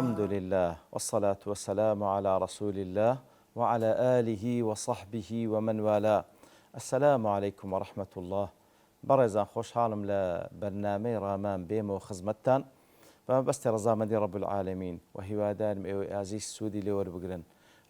الحمد لله والصلاة والسلام على رسول الله وعلى آله وصحبه ومن والاه. السلام عليكم ورحمة الله. برزان خوش حالم لبرنامج رامان بيم وخزمتان فما بس رزامدي رب العالمين وهوادان عزيز السودي لور بقرن.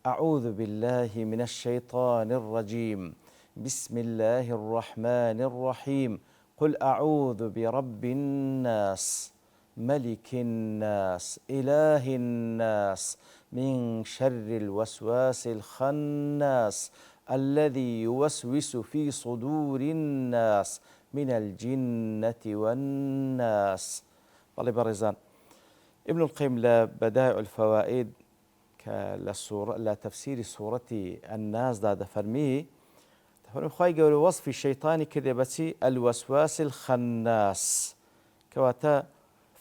أعوذ بالله من الشيطان الرجيم. بسم الله الرحمن الرحيم. قل أعوذ برب الناس ملك الناس إله الناس من شر الوسواس الخناس الذي يوسوس في صدور الناس من الجنة والناس. طالب الرزان ابن القيم لبدائع الفوائد لتفسير سورة الناس داد فرميه خواهي قول وصف الشيطان كذبتي الوسواس الخناس كواتا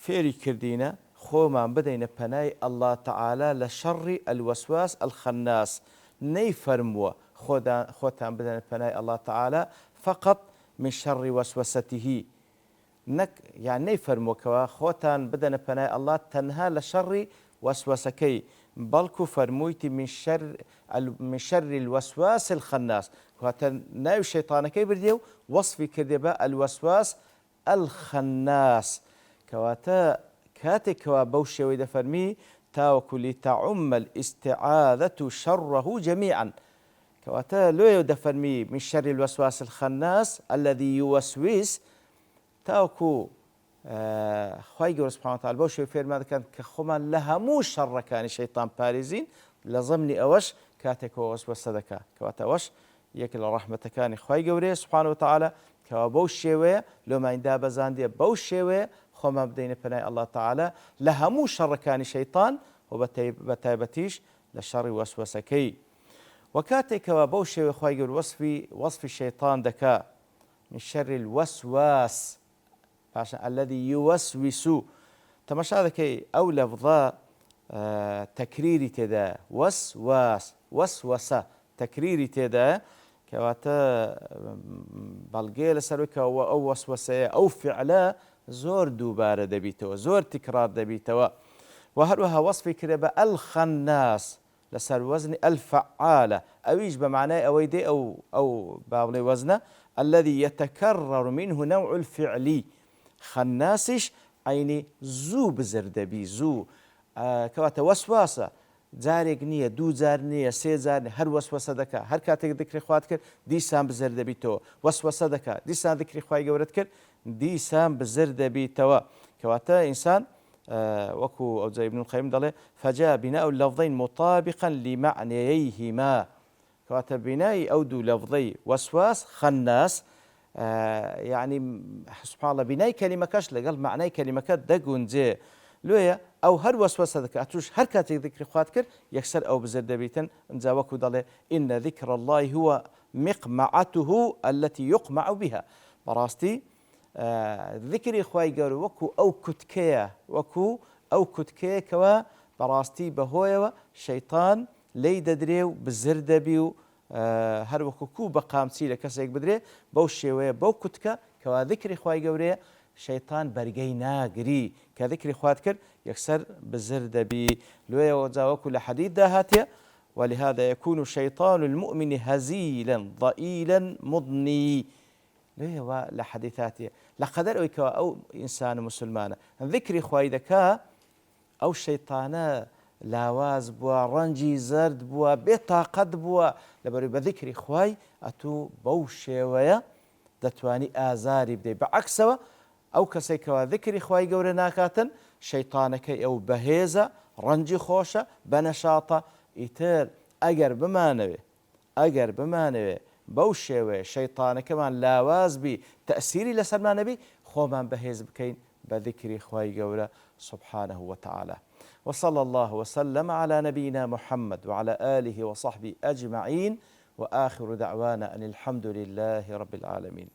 فێری کردینە خۆمان بدەینە پەنای الله تعالى لە شەڕی الوسواس الخناس نەیفەرمووە خۆتان بدەنە پەنای الله تعالى فقط من شەڕی وەسوەسەتیه نەک یان نەیفەرمووەکەوە خۆتان بدەنە پەنای الله تەنها لە شەڕی وەسوەسەکەی بەڵکو فەرموویتی من شەڕی الوسواس الخناس کەواتە ناوی شەیطانەکەی بردێ و وەصفی کردێ بە الوسواس الخناس كواتا كاتكوا بوشي ويدا فرمي تاوكو لتعم الاستعاذة شره جميعا كواتا لو يودا فرمي من شر الوسواس الخناس الذي يوسوس تاوكو خواهي سبحانه وتعالى بوشي وفير ماذا كان كخما لها مو شر كان شيطان باريزين لضمني أوش كاتكوا وسوس ذكاء كواتا أوش يكل رحمة كان خواهي سبحانه وتعالى كوا بوشي ويا لو ما عندها بزاندية بوشي ويا خۆمان بدەینە پەنای الله تعالى لە هەموو شەڕەکانی شەیطان و بە تایبەتیش لە شەڕی وەسوەسەکەی و کاتێکەوە بەو شێوەیە خوای گەورە وەصفی شەیطان دەکا من شەڕی الوەسواس پاشان الذي يوسوس تەماشا دەکەی ئەو لەفظە تەکریری تێدایە وەسواس وەسوەسە تەکریری تێدایە کەواتە بەڵگەیە لەسەرەوەی ئەو وەسوەسەیە ئەو فعلە زۆر دووبارە دەبیتەوە زۆر تکرار دەبیتەوە و هەروەها وەصفی کرێ بە الخەناس لەسەر وەزنی الفعالە ئەویش بە معنای ئەوەی دێ ئەو باڵێ وەزنە الذي يتكرر منه نوع الفعل خناسش عینی زوو بزر دەبی زوو کەواتە وەسواسە جارێک نییە دوو جار نییە سێ جار هەر وەسوەسە دەکات هەر کاتێک ذکری خوات کرد دیسان بزر دەبیتەوە وەسوەسە دەکات دیسان ذکری خوای گەورەت کرد دیسان بزر دەبیتەوە کەواتە ئینسان وەکو ئەوجا ابن القیم دەڵێ فجاء بناء اللفظين مطابقا لمعنييهما کەواتە بینایی ئەو دوو لەفظەی وەسواس خەناس يعني سبحان الله بینای کەلیمەکەش لەگەڵ معنای کەلیمەکە دەگونجێ لێیە ئەو هەر وەسوەسە دەکات توش هەر کاتێک ذکری خوات کرد یەکسەر ئەو بزر دەبیتن ئەجا وەکو دەڵێ إن ذكر الله هو مقمعته التي يقمع بها بەڕاستی ذكری خوای گەورە وەکو ئەو کوتکەیە وەکو ئەو کوتکەیەکەوە بەڕاستی بەهۆیەوە شەیطان لی دەدرێ و بزر دەبی و هەر وەکو کوو بە قامچی لە کەسێک بدرێ بەو شێوەیە بەو کوتکە کەوا ذکری خوای گەورەیە شەیطان بەرگەی ناگری کە ذکری خوات کرد یەکسەر بزر دەبی لێیەوە جا وەکو لە حەدیثدا هاتیە ولهذا يكون شيطان المؤمن هزيلا ضئيلا مضني لێوە لە حەدیثاتیە لەقەدەر ئەوەی کەوا ئەو ئینسانە مسلمانە ذکری خوای دەکا ئەو شەیطانە لاواز بووە ڕەنجی زەرد بووە بێتاقەت بووە لەبەرەوەی بە ذکری خوای ئەتوو بەو شێوەیە دەتوانی ئازاری بدەیت بەعەکسەوە ئەو کەسێکەوە ذکری خوای گەورە ناکاتن شەیطانەکەی ئەو بەهێزە ڕەنجی خۆشە بەنەشاتە ئیتر ئەگەر بمانەوێ بەو شێوەیە شەیطانەکەمان لاواز بی تەئسیری لەسەرمان نەبی خۆمان بەهێز بکەین بە ذکری خوای گەورە سبحانه وتعالى وصلى الله وسلم على نبينا محمد وعلى آله وصحبه أجمعين وآخر دعوانا أن الحمد لله رب العالمين.